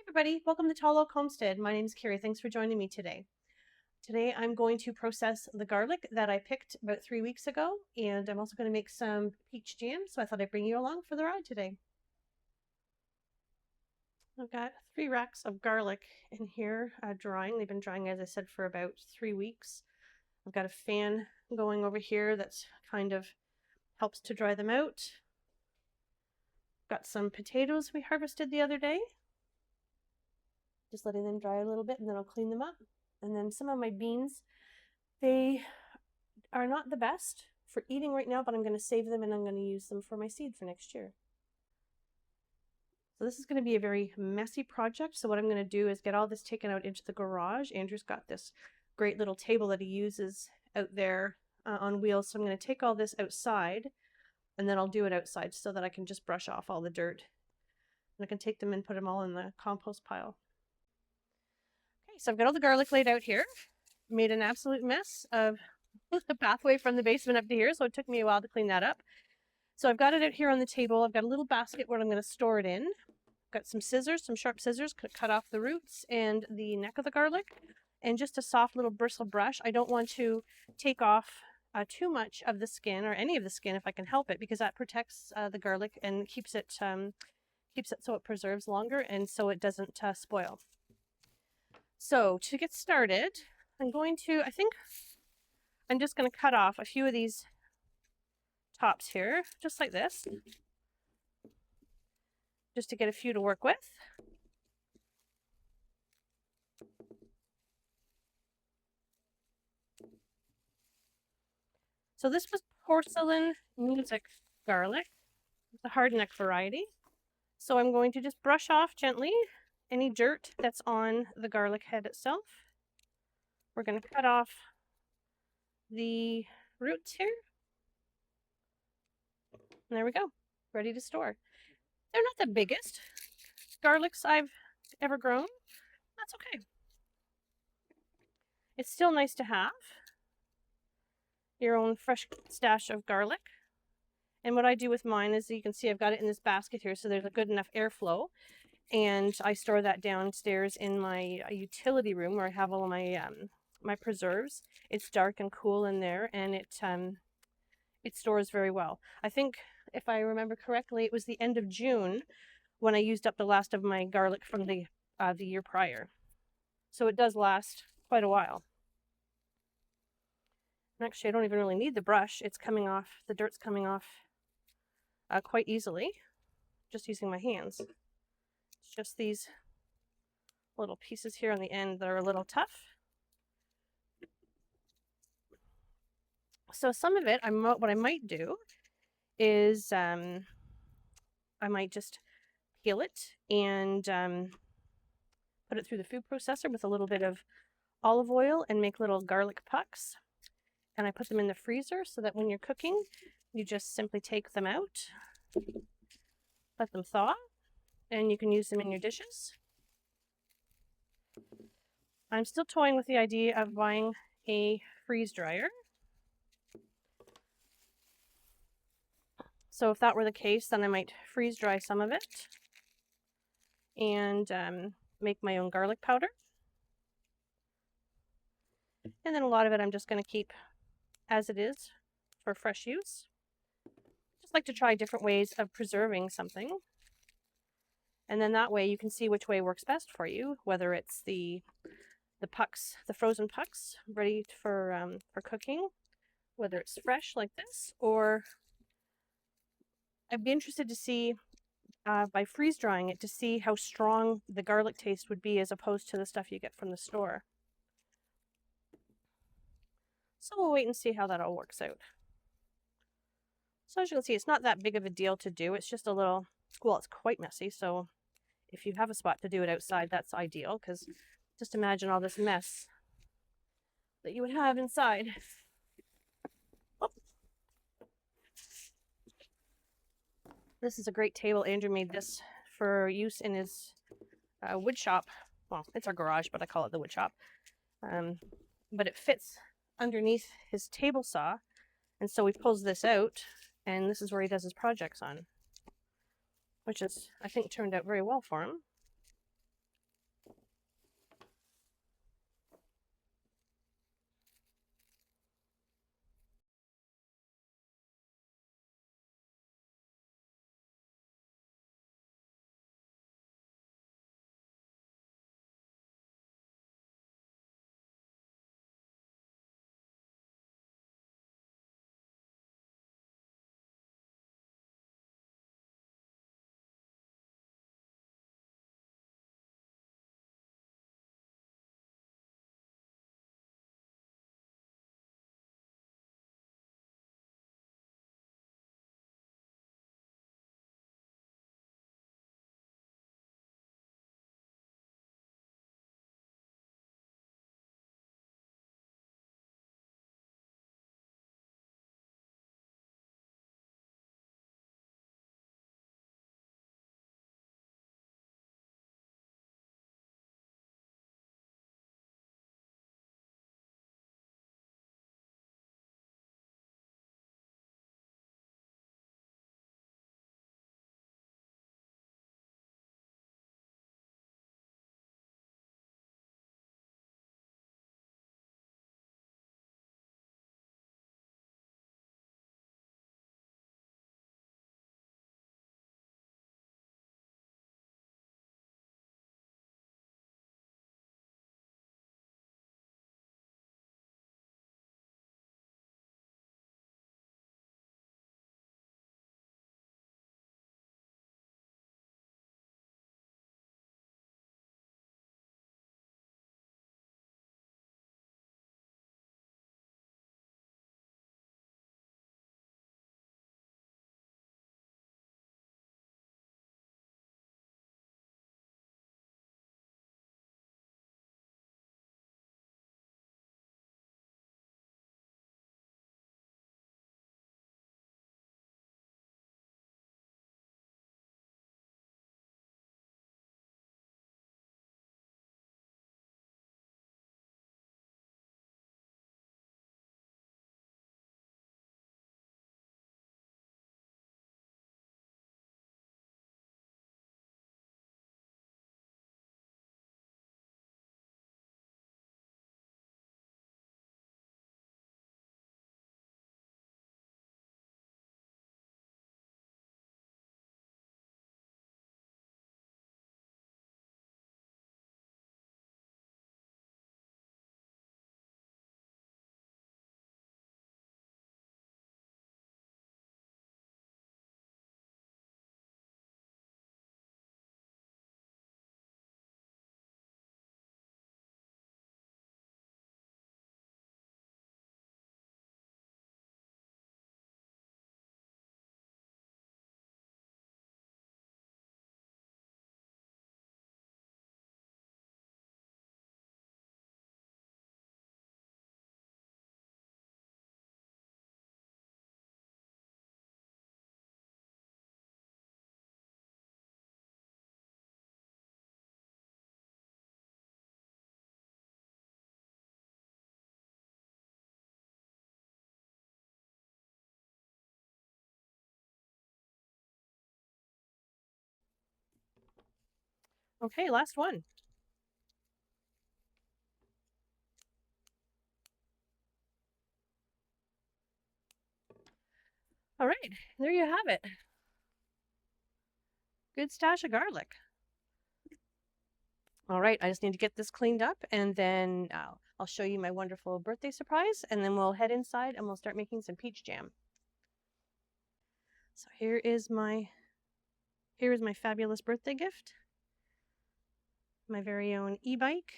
Everybody, welcome to Tall Oak Homestead. My name is Carrie. Thanks for joining me today. Today I'm going to process the garlic that I picked about 3 weeks ago, and I'm also going to make some peach jam, so I thought I'd bring you along for the ride today. I've got 3 racks of garlic in here drying. They've been drying, as I said, for about 3 weeks. I've got a fan going over here that's kind of helps to dry them out. Got some potatoes we harvested the other day. Just letting them dry a little bit, and then I'll clean them up. And then some of my beans, they are not the best for eating right now, but I'm going to save them and I'm going to use them for my seed for next year. So this is going to be a very messy project. So what I'm going to do is get all this taken out into the garage. Andrew's got this great little table that he uses out there on wheels. So I'm going to take all this outside, and then I'll do it outside so that I can just brush off all the dirt. And I can take them and put them all in the compost pile. Okay, so I've got all the garlic laid out here. Made an absolute mess of the pathway from the basement up to here, so it took me a while to clean that up. So I've got it out here on the table. I've got a little basket where I'm going to store it in. I've got some scissors, some sharp scissors, cut off the roots and the neck of the garlic, and just a soft little bristle brush. I don't want to take off too much of the skin, or any of the skin if I can help it, because that protects the garlic and keeps it so it preserves longer and so it doesn't spoil. So to get started, I'm just going to cut off a few of these tops here, just like this, just to get a few to work with. So this was porcelain music garlic, the Hardneck variety. So I'm going to just brush off gently any dirt that's on the garlic head itself. We're going to cut off the roots here. And there we go, ready to store. They're not the biggest garlics I've ever grown. That's okay. It's still nice to have your own fresh stash of garlic. And what I do with mine is, you can see I've got it in this basket here, so there's a good enough airflow. And I store that downstairs in my utility room where I have all of my my preserves. It's dark and cool in there, and it stores very well. I think, if I remember correctly, it was the end of June when I used up the last of my garlic from the year prior. So it does last quite a while. And actually, I don't even really need the brush. It's coming off, the dirt's coming off quite easily, just using my hands. It's just these little pieces here on the end that are a little tough. So some of it, what I might do is I might just peel it and put it through the food processor with a little bit of olive oil and make little garlic pucks. And I put them in the freezer so that when you're cooking, you just simply take them out, let them thaw, and you can use them in your dishes. I'm still toying with the idea of buying a freeze dryer. So if that were the case, then I might freeze dry some of it and make my own garlic powder. And then a lot of it I'm just going to keep as it is for fresh use. Just like to try different ways of preserving something. And then that way you can see which way works best for you, whether it's the pucks, the frozen pucks ready for cooking, whether it's fresh like this, or I'd be interested to see by freeze drying it, to see how strong the garlic taste would be as opposed to the stuff you get from the store. So we'll wait and see how that all works out. So as you can see, it's not that big of a deal to do. It's just a little, well, it's quite messy. So if you have a spot to do it outside, that's ideal, because just imagine all this mess that you would have inside. Oh. This is a great table. Andrew made this for use in his wood shop. Well, it's our garage, but I call it the wood shop. But it fits underneath his table saw, and so he pulls this out, and this is where he does his projects on, which is, I think, turned out very well for him. Okay, last one. All right, there you have it. Good stash of garlic. All right, I just need to get this cleaned up, and then I'll show you my wonderful birthday surprise, and then we'll head inside and we'll start making some peach jam. So here is my fabulous birthday gift. My very own e-bike.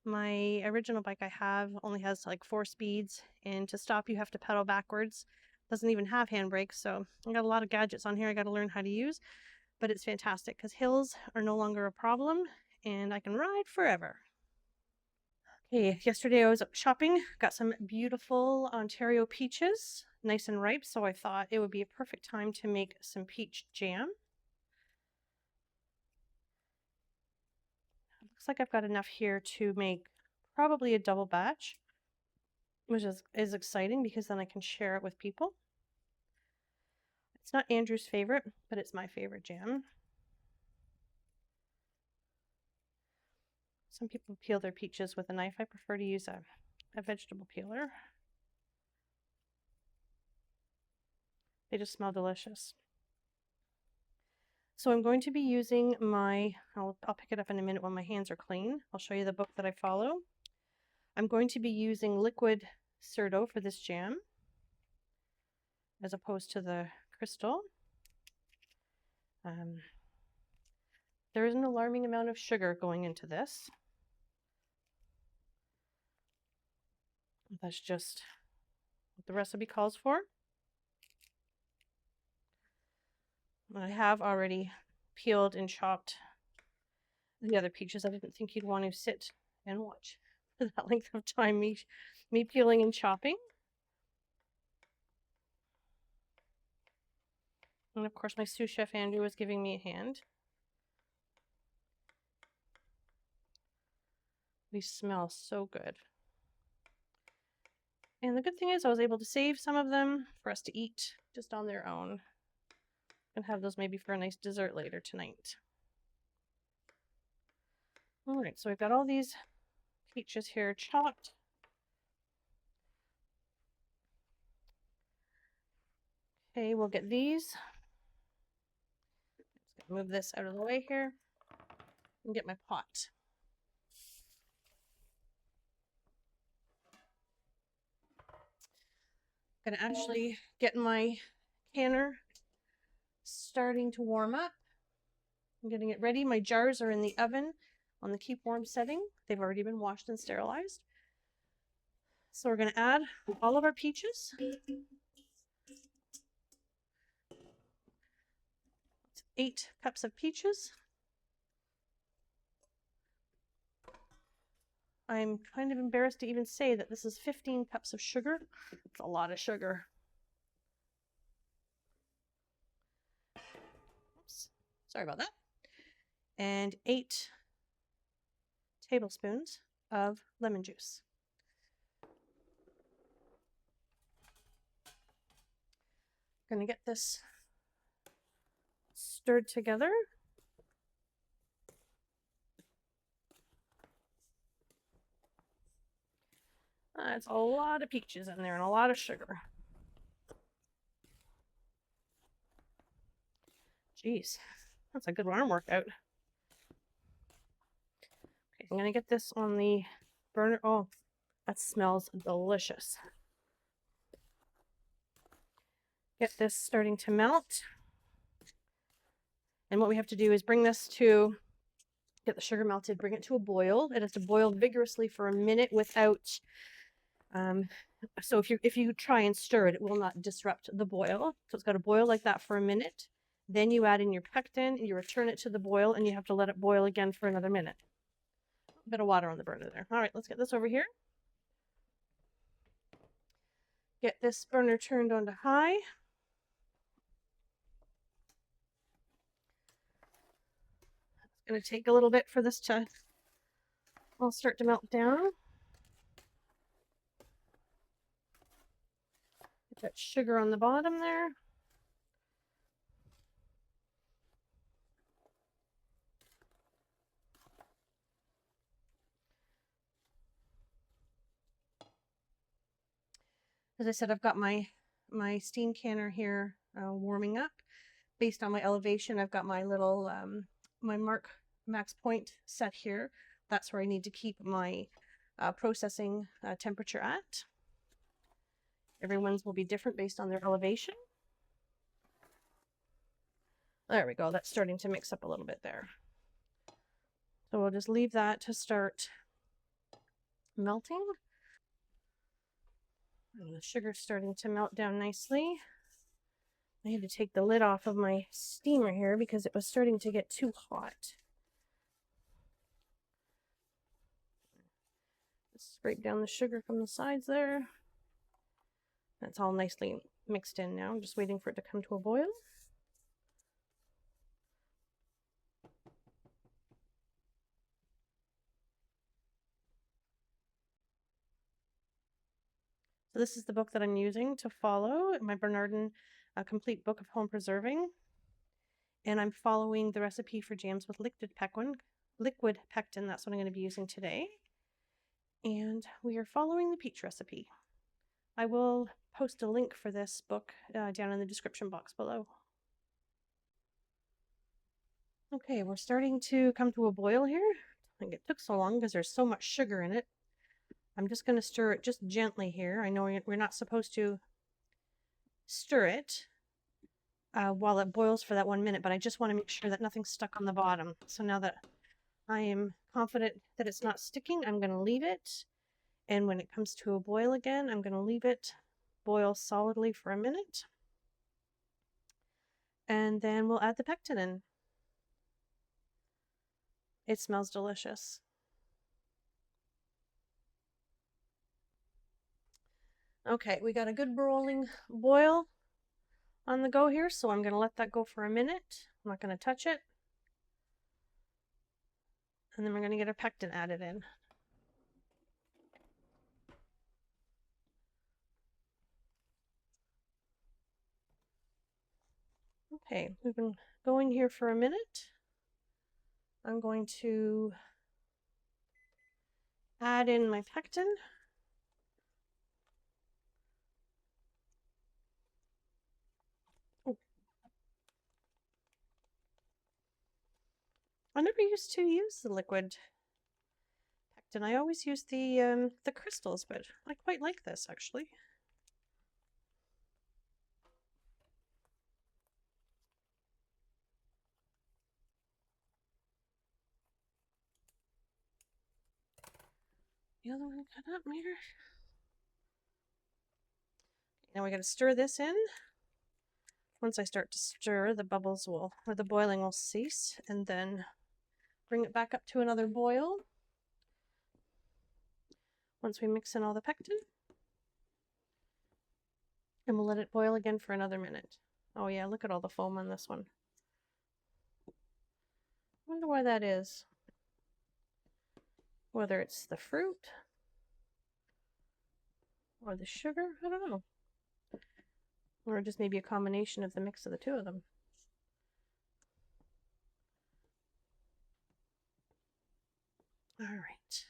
My original bike I have only has like 4 speeds, and to stop you have to pedal backwards. Doesn't even have handbrakes, so I got a lot of gadgets on here I got to learn how to use, but it's fantastic because hills are no longer a problem and I can ride forever. Okay, yesterday I was shopping, got some beautiful Ontario peaches, nice and ripe, so I thought it would be a perfect time to make some peach jam. Looks like I've got enough here to make probably a double batch, which is exciting because then I can share it with people. It's not Andrew's favorite, but it's my favorite jam. Some people peel their peaches with a knife. I prefer to use a vegetable peeler. They just smell delicious. So I'm going to be using I'll pick it up in a minute when my hands are clean. I'll show you the book that I follow. I'm going to be using liquid Cerdo for this jam, as opposed to the crystal. There is an alarming amount of sugar going into this. That's just what the recipe calls for. I have already peeled and chopped the other peaches. I didn't think you'd want to sit and watch for that length of time, me peeling and chopping. And of course, my sous chef Andrew was giving me a hand. These smell so good. And the good thing is I was able to save some of them for us to eat just on their own. And have those maybe for a nice dessert later tonight. All right, so I've got all these peaches here chopped. Okay, we'll get these. Just move this out of the way here and get my pot. I'm gonna actually get my canner starting to warm up. I'm getting it ready. My jars are in the oven on the keep warm setting. They've already been washed and sterilized. So we're gonna add all of our peaches. 8 cups of peaches. I'm kind of embarrassed to even say that this is 15 cups of sugar. It's a lot of sugar. Oops, sorry about that. And 8 tablespoons of lemon juice. I'm gonna get this stirred together. It's a lot of peaches in there and a lot of sugar. Jeez, that's a good arm workout. Okay, I'm gonna get this on the burner. Oh, that smells delicious. Get this starting to melt. And what we have to do is bring this to, get the sugar melted, bring it to a boil. It has to boil vigorously for a minute without, so if you try and stir it, it will not disrupt the boil. So it's got to boil like that for a minute. Then you add in your pectin, you return it to the boil, and you have to let it boil again for another minute. A bit of water on the burner there. All right, let's get this over here. Get this burner turned on to high. It's going to take a little bit for this to all start to melt down. Get that sugar on the bottom there. As I said, I've got my steam canner here warming up. Based on my elevation, I've got my little my mark max point set here. That's where I need to keep my processing temperature at. Everyone's will be different based on their elevation. There we go. That's starting to mix up a little bit there. So we'll just leave that to start melting. And the sugar's starting to melt down nicely. I had to take the lid off of my steamer here because it was starting to get too hot. Scrape down the sugar from the sides there. That's all nicely mixed in now. I'm just waiting for it to come to a boil. So this is the book that I'm using to follow, my Bernardin Complete Book of Home Preserving. And I'm following the recipe for jams with liquid pectin. That's what I'm going to be using today. And we are following the peach recipe. I will post a link for this book down in the description box below. Okay, we're starting to come to a boil here. I think it took so long because there's so much sugar in it. I'm just going to stir it just gently here. I know we're not supposed to stir it while it boils for that 1 minute, but I just want to make sure that nothing's stuck on the bottom. So now that I am confident that it's not sticking, I'm going to leave it. And when it comes to a boil again, I'm going to leave it boil solidly for a minute. And then we'll add the pectin in. It smells delicious. Okay, we got a good rolling boil on the go here, so I'm going to let that go for a minute. I'm not going to touch it. And then we're going to get our pectin added in. Okay, we've been going here for a minute. I'm going to add in my pectin. Oh. I never used to use the liquid pectin. I always use the crystals, but I quite like this actually. The other one cut up here. Now we got to stir this in. Once I start to stir, the bubbles will, or the boiling will cease, and then bring it back up to another boil. Once we mix in all the pectin, and we'll let it boil again for another minute. Oh yeah, look at all the foam on this one. Wonder why that is. Whether it's the fruit or the sugar, I don't know. Or just maybe a combination of the mix of the two of them. All right.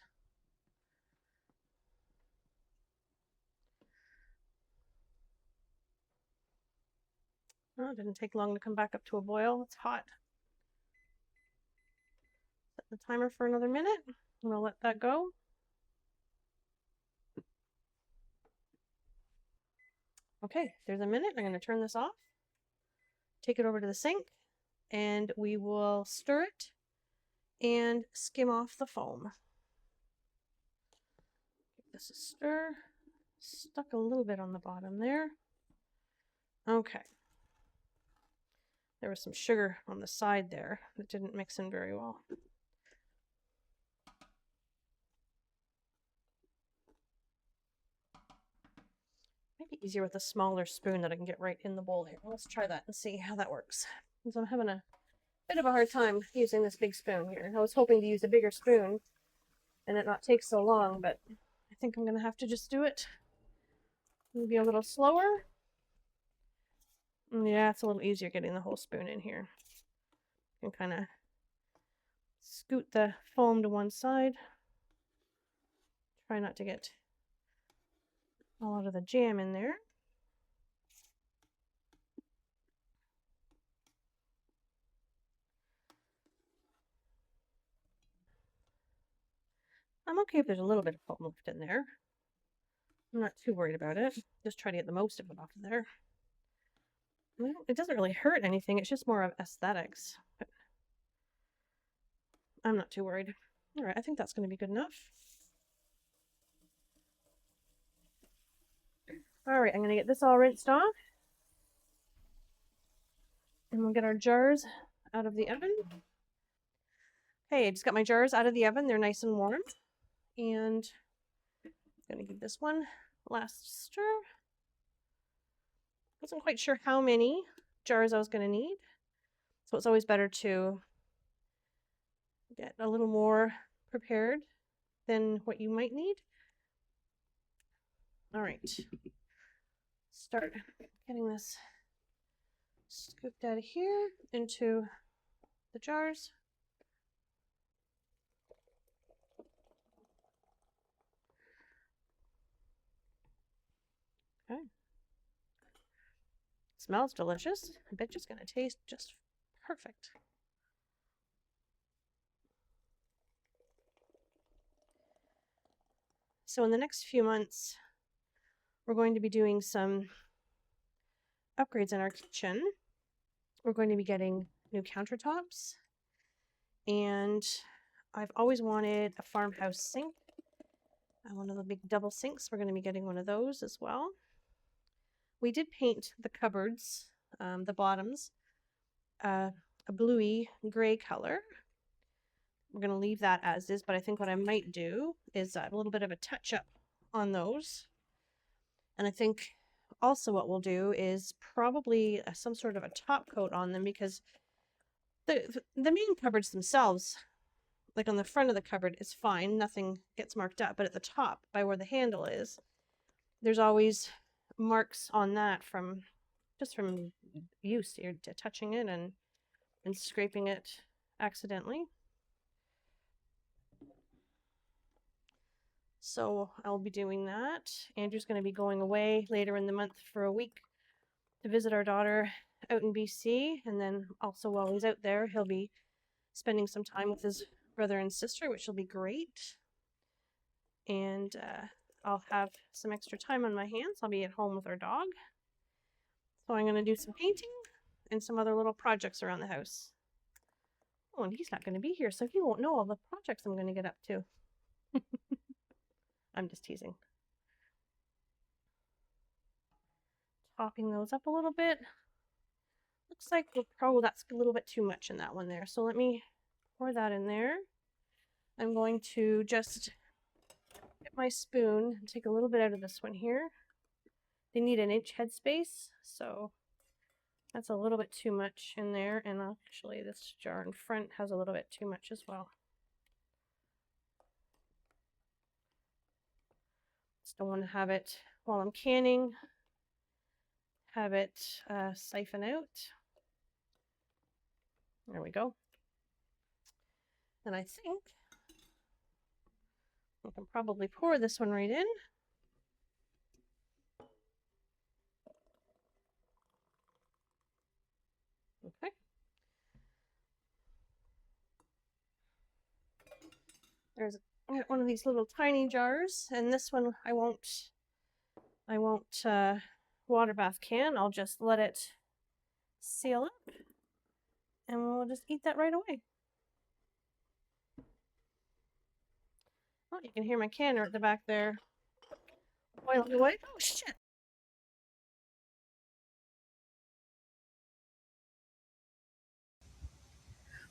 Oh, it didn't take long to come back up to a boil. It's hot. Set the timer for another minute, and we'll let that go. Okay, there's a minute. I'm going to turn this off, take it over to the sink, and we will stir it and skim off the foam. Give this a stir. Stuck a little bit on the bottom there. Okay. There was some sugar on the side there that didn't mix in very well. Might be easier with a smaller spoon that I can get right in the bowl here. Let's try that and see how that works. Because I'm having a bit of a hard time using this big spoon here. I was hoping to use a bigger spoon and it not take so long, but I think I'm going to have to just do it maybe a little slower. Yeah, it's a little easier getting the whole spoon in here. You can kind of scoot the foam to one side. Try not to get a lot of the jam in there. I'm okay if there's a little bit of foam left in there. I'm not too worried about it. Just try to get the most of it off of there. Well, it doesn't really hurt anything. It's just more of aesthetics. But I'm not too worried. All right, I think that's going to be good enough. All right, I'm going to get this all rinsed off. And we'll get our jars out of the oven. Okay, I just got my jars out of the oven. They're nice and warm. And I'm going to give this one last stir. Wasn't quite sure how many jars I was going to need. So it's always better to get a little more prepared than what you might need. All right. Start getting this scooped out of here into the jars. Okay. Smells delicious. I bet it's going to taste just perfect. So in the next few months, we're going to be doing some upgrades in our kitchen. We're going to be getting new countertops, and I've always wanted a farmhouse sink. One of the big double sinks. We're going to be getting one of those as well. We did paint the cupboards, the bottoms, a bluey gray color. We're going to leave that as is, but I think what I might do is a little bit of a touch up on those. And I think also what we'll do is probably some sort of a top coat on them, because the main cupboards themselves, like on the front of the cupboard, is fine. Nothing gets marked up. But at the top, by where the handle is, there's always marks on that from use, you're touching it and scraping it accidentally. So I'll be doing that. Andrew's going to be going away later in the month for a week to visit our daughter out in BC, and then also while he's out there, he'll be spending some time with his brother and sister, which will be great. And I'll have some extra time on my hands. I'll be at home with our dog. So I'm going to do some painting and some other little projects around the house. Oh, and he's not going to be here, so he won't know all the projects I'm going to get up to. I'm just teasing. Topping those up a little bit. Looks like that's a little bit too much in that one there. So let me pour that in there. I'm going to just get my spoon and take a little bit out of this one here. They need an inch headspace, so that's a little bit too much in there. And actually this jar in front has a little bit too much as well. Just don't want to have it while I'm canning, have it siphon out. There we go. And I think I can probably pour this one right in. Okay. There's one of these little tiny jars, and this one I won't water bath can. I'll just let it seal up, and we'll just eat that right away. Oh, you can hear my canner at the back there boiling away. Oh shit!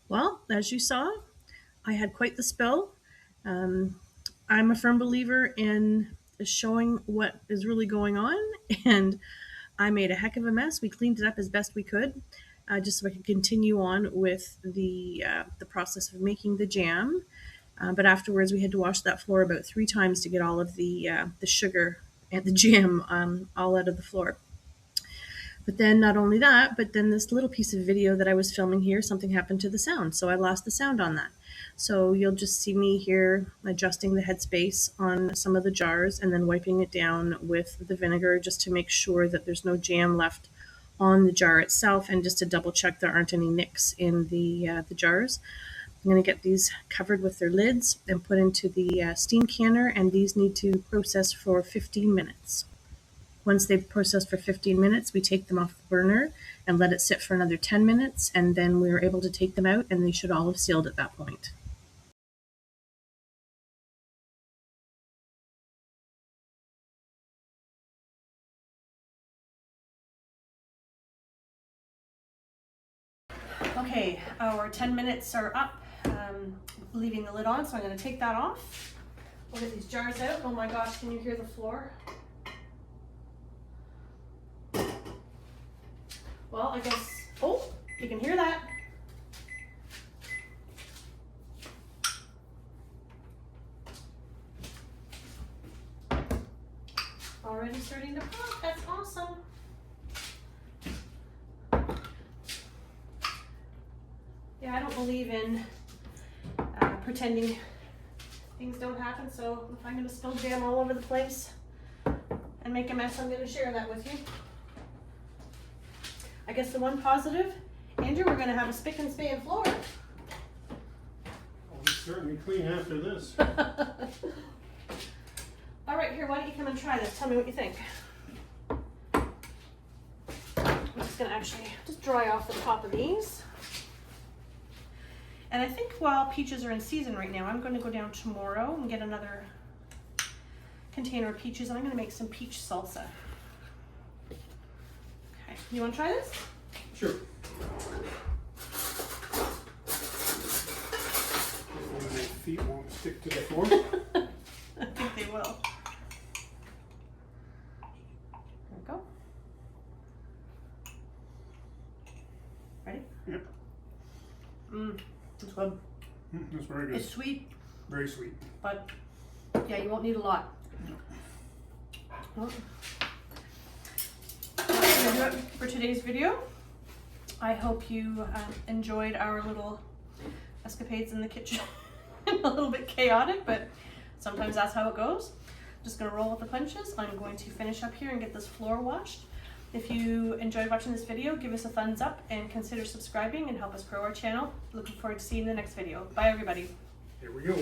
Well, as you saw, I had quite the spill. I'm a firm believer in showing what is really going on, and I made a heck of a mess. We cleaned it up as best we could, just so I could continue on with the process of making the jam. But afterwards, we had to wash that floor about 3 times to get all of the sugar and the jam all out of the floor. But then not only that, but then this little piece of video that I was filming here, something happened to the sound. So I lost the sound on that. So you'll just see me here adjusting the headspace on some of the jars and then wiping it down with the vinegar just to make sure that there's no jam left on the jar itself, and just to double check there aren't any nicks in the jars. I'm going to get these covered with their lids and put into the steam canner, and these need to process for 15 minutes. Once they've processed for 15 minutes, we take them off the burner and let it sit for another 10 minutes, and then we're able to take them out, and they should all have sealed at that point. Okay, our 10 minutes are up, leaving the lid on, so I'm going to take that off. We'll get these jars out. Oh my gosh, can you hear the floor? Well, I guess, oh, you can hear that. Already starting to pop, that's awesome. Yeah, I don't believe in pretending things don't happen, so if I'm going to spill jam all over the place and make a mess, I'm going to share that with you. I guess the one positive, Andrew, we're going to have a spick and span floor. I'll be certainly clean after this. All right, here, why don't you come and try this? Tell me what you think. I'm just going to actually just dry off the top of these. And I think while peaches are in season right now, I'm going to go down tomorrow and get another container of peaches, and I'm going to make some peach salsa. Okay, you want to try this? Sure. Hopefully my feet won't stick to the floor. I think they will. There we go. Ready? Yep. It's good. That's very good. It's sweet, Very sweet. but yeah, you won't need a lot. Well, that's gonna do it for today's video. I hope you enjoyed our little escapades in the kitchen. A little bit chaotic, but sometimes that's how it goes. Just gonna roll with the punches. I'm going to finish up here and get this floor washed. If you enjoyed watching this video, give us a thumbs up and consider subscribing and help us grow our channel. Looking forward to seeing you in the next video. Bye everybody. Here we go.